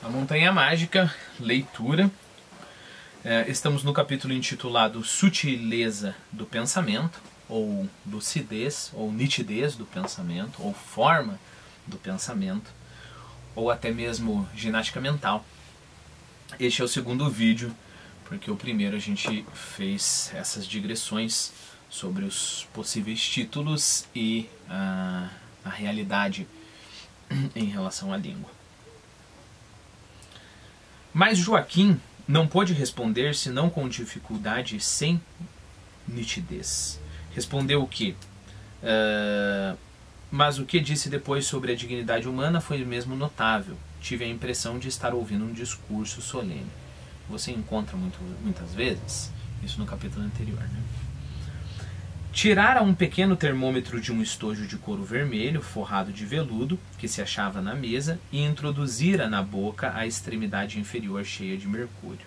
A Montanha Mágica, leitura. Estamos no capítulo intitulado Sutileza do Pensamento, ou lucidez, ou nitidez do pensamento, ou forma do pensamento, ou até mesmo ginástica mental. Este é o segundo vídeo, porque o primeiro a gente fez essas digressões sobre os possíveis títulos e a realidade em relação à língua. Mas Joaquim não pôde responder senão com dificuldade e sem nitidez. Respondeu o quê? Mas o que disse depois sobre a dignidade humana foi mesmo notável. Tive a impressão de estar ouvindo um discurso solene. Você encontra muitas vezes isso no capítulo anterior, né? Tirara um pequeno termômetro de um estojo de couro vermelho, forrado de veludo, que se achava na mesa, e introduzira na boca a extremidade inferior cheia de mercúrio.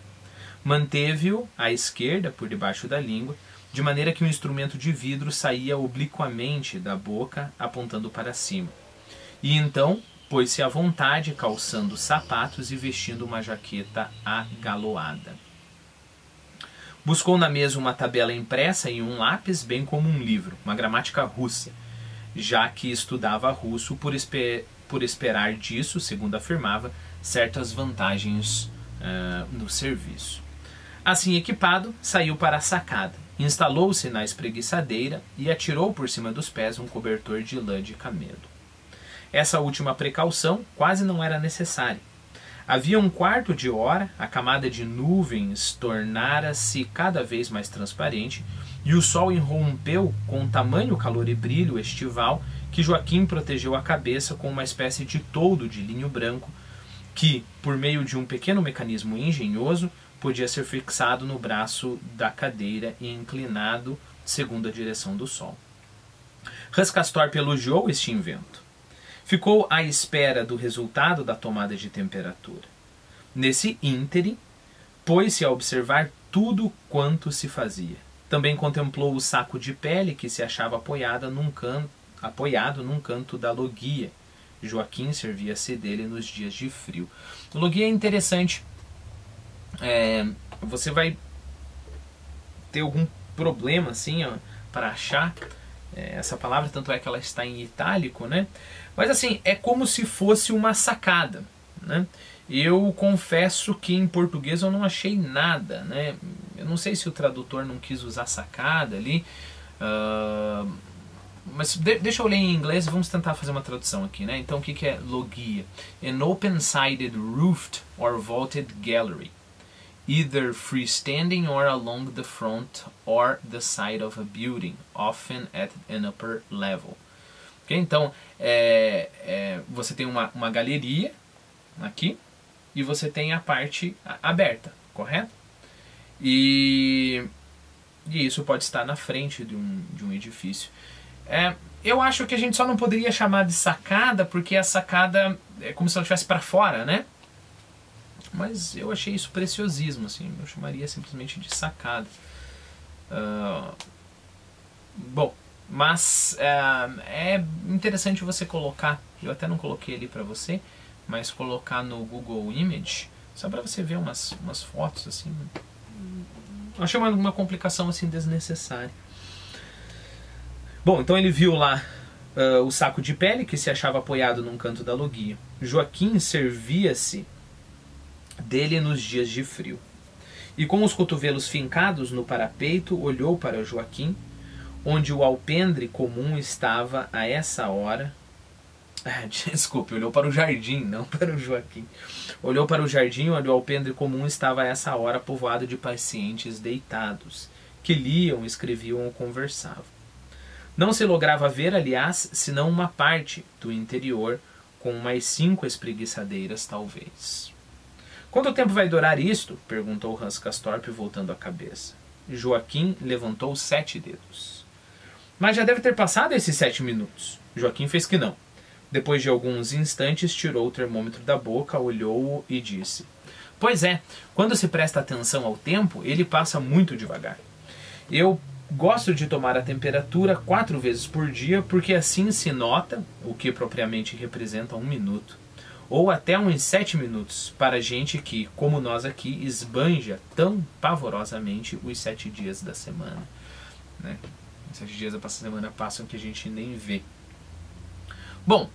Manteve-o à esquerda, por debaixo da língua, de maneira que um instrumento de vidro saía obliquamente da boca, apontando para cima. E então pôs-se à vontade, calçando sapatos e vestindo uma jaqueta agaloada. Buscou na mesa uma tabela impressa e um lápis, bem como um livro, uma gramática russa, já que estudava russo por esperar disso, segundo afirmava, certas vantagens no serviço. Assim equipado, saiu para a sacada, instalou-se na espreguiçadeira e atirou por cima dos pés um cobertor de lã de camelo. Essa última precaução quase não era necessária. Havia um quarto de hora, a camada de nuvens tornara-se cada vez mais transparente e o sol irrompeu com tamanho calor e brilho estival que Joaquim protegeu a cabeça com uma espécie de toldo de linho branco que, por meio de um pequeno mecanismo engenhoso, podia ser fixado no braço da cadeira e inclinado segundo a direção do sol. Rascastorp elogiou este invento. Ficou à espera do resultado da tomada de temperatura. Nesse ínterim, pôs-se a observar tudo quanto se fazia. Também contemplou o saco de pele que se achava apoiado num canto da logia. Joaquim servia-se dele nos dias de frio. A logia é interessante. Você vai ter algum problema assim, para achar essa palavra, tanto é que ela está em itálico, né? Mas assim, é como se fosse uma sacada, né? Eu confesso que em português eu não achei nada, né? Eu não sei se o tradutor não quis usar sacada ali, mas deixa eu ler em inglês e vamos tentar fazer uma tradução aqui, né? Então o que é logia? An open-sided roofed or vaulted gallery, either freestanding or along the front or the side of a building, often at an upper level. Okay? Então, você tem uma galeria aqui e você tem a parte aberta, correto? E isso pode estar na frente de um edifício. Eu acho que a gente só não poderia chamar de sacada porque a sacada é como se ela estivesse para fora, né? Mas eu achei isso preciosismo, assim, eu chamaria simplesmente de sacada. Bom, mas é interessante você colocar, eu até não coloquei ali para você, mas colocar no Google Image, só para você ver umas fotos, assim. Eu achei uma complicação assim desnecessária. Bom, então ele viu lá o saco de pele que se achava apoiado num canto da logia. Joaquim servia-se dele nos dias de frio. E com os cotovelos fincados no parapeito, olhou para Joaquim, onde o alpendre comum estava a essa hora... Desculpe, olhou para o jardim, não para o Joaquim. Olhou para o jardim onde o alpendre comum estava a essa hora povoado de pacientes deitados, que liam, escreviam ou conversavam. Não se lograva ver, aliás, senão uma parte do interior, com mais 5 espreguiçadeiras, talvez. Quanto tempo vai durar isto? Perguntou Rascastorp, voltando a cabeça. Joaquim levantou 7 dedos. Mas já deve ter passado esses 7 minutos. Joaquim fez que não. Depois de alguns instantes, tirou o termômetro da boca, olhou-o e disse: Pois é, quando se presta atenção ao tempo, ele passa muito devagar. Eu Gosto de tomar a temperatura 4 vezes por dia, porque assim se nota o que propriamente representa 1 minuto, ou até uns 7 minutos, para gente que, como nós aqui, esbanja tão pavorosamente os 7 dias da semana. Né? Os 7 dias da semana passam que a gente nem vê. Bom,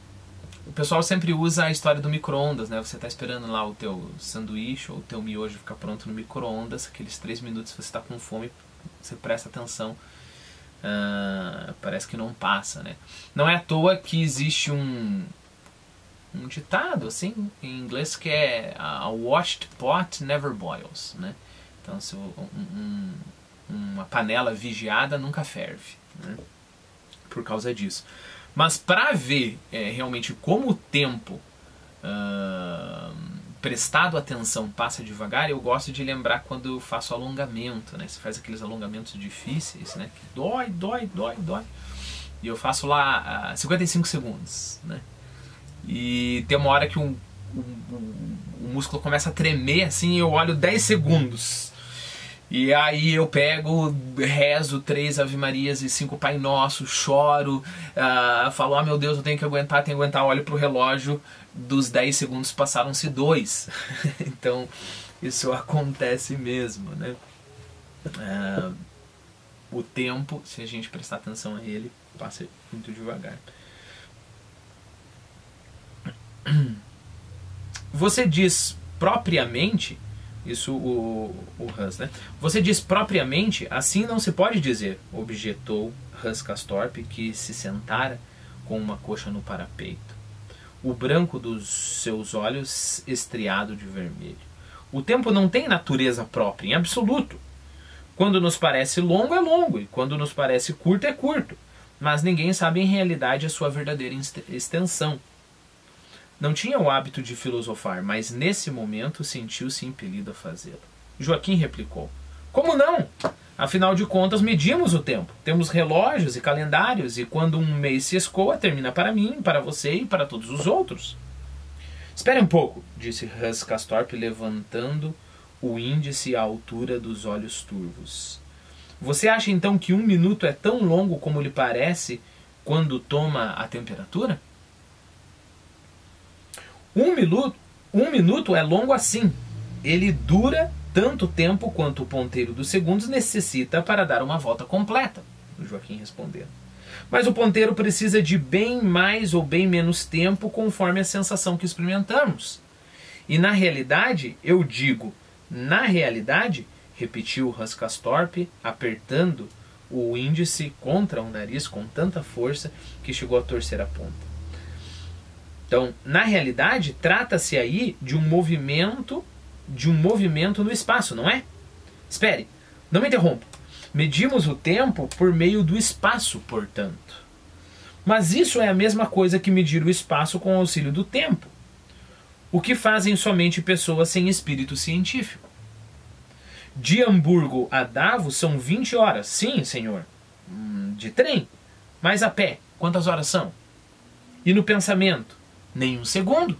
o pessoal sempre usa a história do micro-ondas, né? Você está esperando lá o teu sanduíche ou o teu miojo ficar pronto no micro-ondas, aqueles 3 minutos você está com fome, você presta atenção, parece que não passa, né? Não é à toa que existe um ditado assim em inglês que é a washed pot never boils, né? Então, se uma panela vigiada nunca ferve, né? Por causa disso. Mas para ver realmente como o tempo prestado atenção passa devagar, eu gosto de lembrar quando eu faço alongamento, né? Você faz aqueles alongamentos difíceis, né? Que dói. E eu faço lá 55 segundos, né? E tem uma hora que o músculo começa a tremer, assim, e eu olho 10 segundos. E aí eu pego, rezo 3 Ave Marias e 5 Pai Nosso, choro, falo, meu Deus, eu tenho que aguentar, olho pro relógio, dos 10 segundos passaram-se 2. Então, isso acontece mesmo, né? O tempo, se a gente prestar atenção a ele, passa muito devagar. Você diz propriamente, isso o Hans, né? Você diz propriamente, assim não se pode dizer, objetou Hans Castorp, que se sentara com uma coxa no parapeito, o branco dos seus olhos estriado de vermelho. O tempo não tem natureza própria, em absoluto. Quando nos parece longo, é longo, e quando nos parece curto, é curto. Mas ninguém sabe em realidade a sua verdadeira extensão. Não tinha o hábito de filosofar, mas nesse momento sentiu-se impelido a fazê-lo. Joaquim replicou: como não? Afinal de contas, medimos o tempo. Temos relógios e calendários, e quando um mês se escoa, termina para mim, para você e para todos os outros. Espere um pouco, disse Hans Castorp, levantando o índice à altura dos olhos turvos. Você acha então que 1 minuto é tão longo como lhe parece quando toma a temperatura? 1 minuto é longo assim. Ele dura tanto tempo quanto o ponteiro dos segundos necessita para dar uma volta completa, o Joaquim respondeu. Mas o ponteiro precisa de bem mais ou bem menos tempo conforme a sensação que experimentamos. E na realidade, eu digo, na realidade, repetiu Hans Castorp, apertando o índice contra o nariz com tanta força que chegou a torcer a ponta. Então, na realidade, trata-se aí de um movimento no espaço, não é? Espere, não me interrompa. Medimos o tempo por meio do espaço, portanto. Mas isso é a mesma coisa que medir o espaço com o auxílio do tempo. O que fazem somente pessoas sem espírito científico. De Hamburgo a Davos são 20 horas. Sim, senhor. De trem. Mas a pé, quantas horas são? E no pensamento? Nem 1 segundo.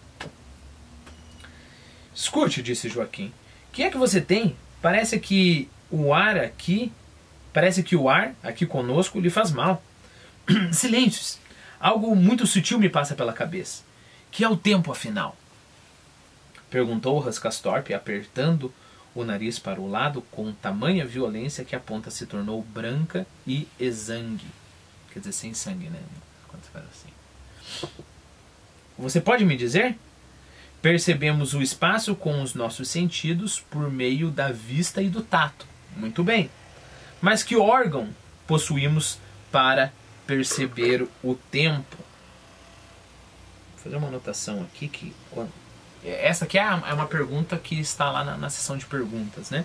Escute, disse Joaquim. O que é que você tem? Parece que o ar aqui conosco lhe faz mal. Silêncios. Algo muito sutil me passa pela cabeça. Que é o tempo, afinal? Perguntou Hans Castorp, apertando o nariz para o lado com tamanha violência que a ponta se tornou branca e exangue. Quer dizer, sem sangue, né? Quando você faz assim. Você pode me dizer? Percebemos o espaço com os nossos sentidos por meio da vista e do tato. Muito bem. Mas que órgão possuímos para perceber o tempo? Vou fazer uma anotação aqui que... Essa aqui é uma pergunta que está lá na seção de perguntas, né?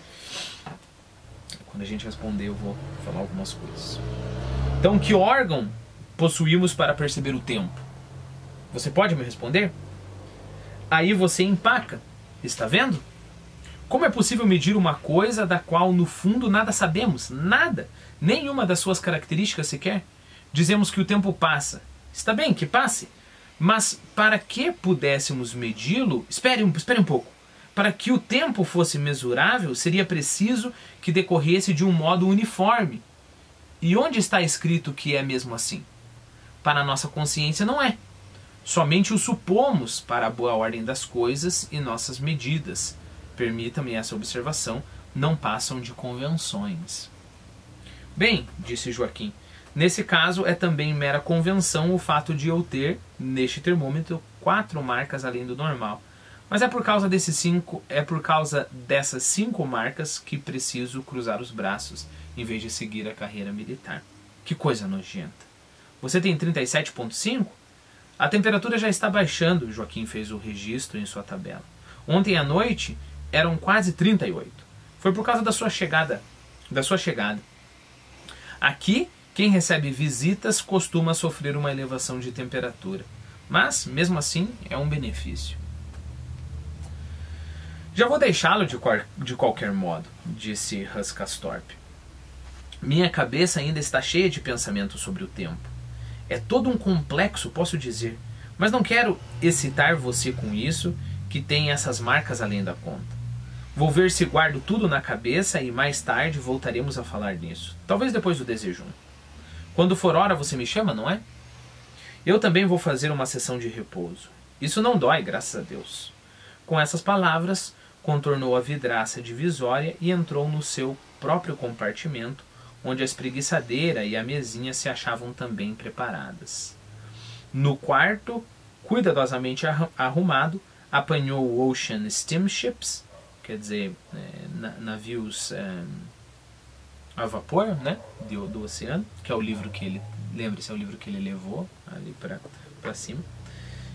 Quando a gente responder eu vou falar algumas coisas. Então, que órgão possuímos para perceber o tempo? Você pode me responder? Aí você empaca. Está vendo? Como é possível medir uma coisa da qual no fundo nada sabemos? Nada. Nenhuma das suas características sequer. Dizemos que o tempo passa. Está bem, que passe. Mas para que pudéssemos medi-lo... Espere um pouco. Para que o tempo fosse mesurável, seria preciso que decorresse de um modo uniforme. E onde está escrito que é mesmo assim? Para a nossa consciência não é. Somente o supomos para a boa ordem das coisas e nossas medidas, permita-me essa observação, não passam de convenções. Bem, disse Joaquim, nesse caso é também mera convenção o fato de eu ter, neste termômetro, 4 marcas além do normal. Mas é por causa dessas 5 marcas que preciso cruzar os braços, em vez de seguir a carreira militar. Que coisa nojenta. Você tem 37,5? A temperatura já está baixando, Joaquim fez o registro em sua tabela. Ontem à noite eram quase 38. Foi por causa da sua chegada. Aqui, quem recebe visitas costuma sofrer uma elevação de temperatura. Mas, mesmo assim, é um benefício. Já vou deixá-lo de qualquer modo, disse Huscastorp. Minha cabeça ainda está cheia de pensamentos sobre o tempo. É todo um complexo, posso dizer, mas não quero excitar você com isso, que tem essas marcas além da conta. Vou ver se guardo tudo na cabeça e mais tarde voltaremos a falar nisso. Talvez depois do desjejum. Quando for hora você me chama, não é? Eu também vou fazer uma sessão de repouso. Isso não dói, graças a Deus. Com essas palavras, contornou a vidraça divisória e entrou no seu próprio compartimento, onde a espreguiçadeira e a mesinha se achavam também preparadas. No quarto, cuidadosamente arrumado, apanhou o Ocean Steamships, quer dizer, navios a vapor, né, do oceano, que é o livro que ele, lembre-se, é o livro que ele levou ali para cima.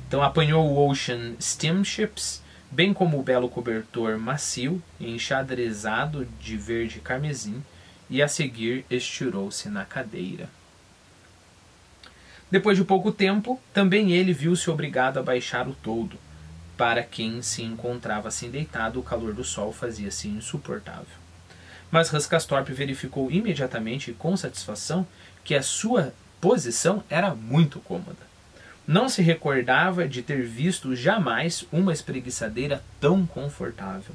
Então apanhou o Ocean Steamships, bem como o belo cobertor macio, enxadrezado de verde carmesim, e a seguir estirou-se na cadeira. Depois de pouco tempo, também ele viu-se obrigado a baixar o toldo. Para quem se encontrava assim deitado, o calor do sol fazia-se insuportável. Mas Huscastorp verificou imediatamente e com satisfação que a sua posição era muito cômoda. Não se recordava de ter visto jamais uma espreguiçadeira tão confortável.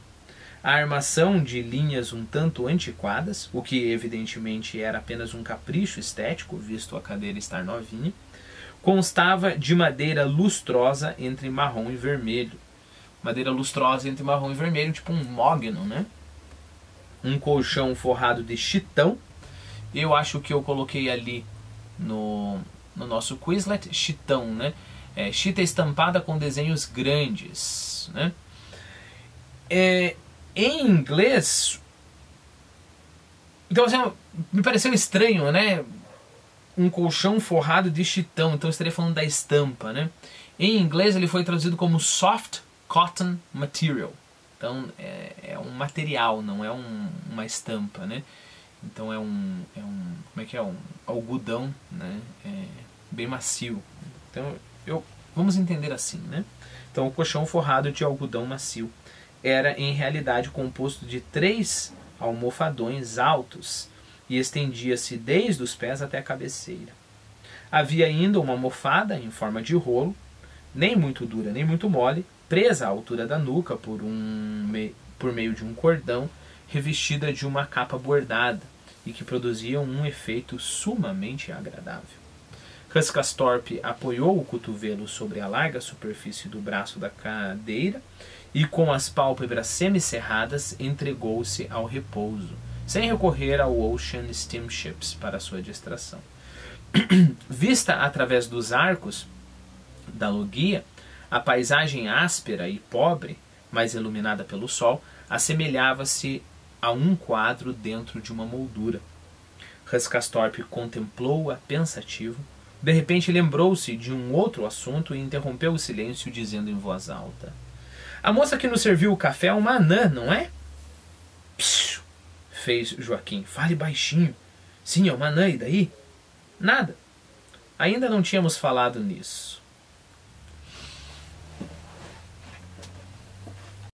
A armação de linhas um tanto antiquadas, o que evidentemente era apenas um capricho estético, visto a cadeira estar novinha, constava de madeira lustrosa entre marrom e vermelho. Madeira lustrosa entre marrom e vermelho, tipo um mogno, né? Um colchão forrado de chitão. Eu acho que eu coloquei ali no nosso Quizlet, chitão, né? Chita estampada com desenhos grandes, né? Em inglês, então assim, me pareceu estranho, né? Um colchão forrado de chitão, então eu estaria falando da estampa, né? Em inglês ele foi traduzido como soft cotton material. Então é um material, não é uma estampa, né? Então como é que é? Um algodão, né? Bem macio. Então vamos entender assim, né? Então o colchão forrado de algodão macio era em realidade composto de 3 almofadões altos e estendia-se desde os pés até a cabeceira. Havia ainda uma almofada em forma de rolo, nem muito dura nem muito mole, presa à altura da nuca por meio de um cordão, revestida de uma capa bordada e que produzia um efeito sumamente agradável. Huscastorp apoiou o cotovelo sobre a larga superfície do braço da cadeira e, com as pálpebras semicerradas, entregou-se ao repouso, sem recorrer ao Ocean Steamships para sua distração. Vista através dos arcos da logia, a paisagem áspera e pobre, mais iluminada pelo sol, assemelhava-se a um quadro dentro de uma moldura. Huscastorp contemplou-a pensativo. De repente lembrou-se de um outro assunto e interrompeu o silêncio dizendo em voz alta: "A moça que nos serviu o café é uma anã, não é?" "Psiu", fez Joaquim. "Fale baixinho." "Sim, é uma anã, e daí?" "Nada. Ainda não tínhamos falado nisso."